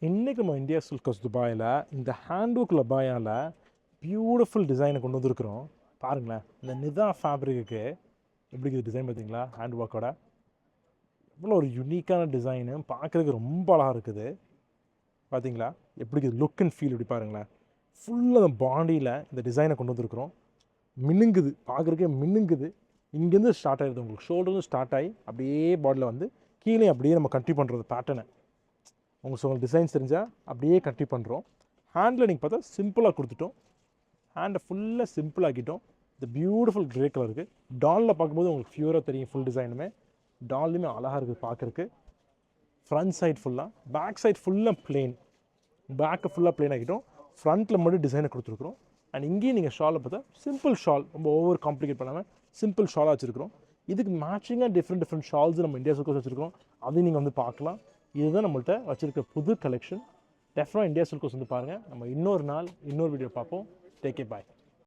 இன்றைக்கி நம்ம India silk house துபாயில் இந்த ஹேண்ட் ஒர்க் லபாயால் பியூட்டிஃபுல் டிசைனை கொண்டு வந்திருக்கிறோம். பாருங்களேன், இந்த நிதா ஃபேப்ரிக்கு எப்படி இருக்குது டிசைன் பார்த்தீங்களா? ஹேண்ட் ஒர்க்கோட எவ்வளோ ஒரு யூனிக்கான டிசைனு, பார்க்குறதுக்கு ரொம்ப அழகாக இருக்குது. பார்த்தீங்களா எப்படி இருக்குது லுக் அண்ட் ஃபீல்? எப்படி பாருங்களேன், ஃபுல்லாக அந்த பாடியில் இந்த டிசைனை கொண்டு வந்திருக்கிறோம். மினுங்குது, பார்க்குறதுக்கே மினுங்குது. இங்கேருந்து ஸ்டார்ட் ஆகிடுது, உங்களுக்கு ஷோல்டரும் ஸ்டார்ட் ஆகி அப்படியே பாடியில் வந்து கீழே அப்படியே நம்ம கண்டினியூ பண்ணுறது பேட்டர்னை. உங்களுக்கு டிசைன்ஸ் தெரிஞ்சால் அப்படியே கண்டினியூ பண்ணுறோம். ஹேண்டில் நீங்கள் பார்த்தா சிம்பிளாக கொடுத்துட்டோம். ஹேண்டை ஃபுல்லாக சிம்பிளாகிட்டோம். இந்த பியூட்டிஃபுல் க்ரே கலருக்கு டாலில் பார்க்கும்போது உங்களுக்கு ஃபியூராக தெரியும். ஃபுல் டிசைனுமே டால்லையுமே அழகாக இருக்குது பார்க்குறக்கு. ஃப்ரண்ட் சைட் ஃபுல்லாக, பேக் சைட் ஃபுல்லாக ப்ளெயின். பேக்கை ஃபுல்லாக ப்ளெயின் ஆகிட்டோம். ஃப்ரண்ட்டில் மட்டும் டிசைனை கொடுத்துருக்குறோம். அண்ட் இங்கேயும் நீங்கள் ஷாலை பார்த்தா சிம்பிள் ஷால், ரொம்ப ஓவர் காம்ப்ளிகேட் பண்ணாமல் சிம்பிள் ஷாலாக வச்சுருக்கிறோம். இதுக்கு மேட்சிங்காக டிஃப்ரெண்ட் ஷால்ஸ் நம்ம இந்தியா சில்க் ஹவுஸ் வச்சுருக்கோம். அதையும் நீங்கள் வந்து பார்க்கலாம். இதுதான் நம்மள்ட்ட வச்சுருக்க புது கலெக்ஷன். டெஃபினட்டாக இந்தியா சில்க் ஹவுஸ் வந்து பாருங்கள். நம்ம இன்னொரு நாள் இன்னொரு வீடியோ பார்ப்போம். டேக் கேர், பாய்.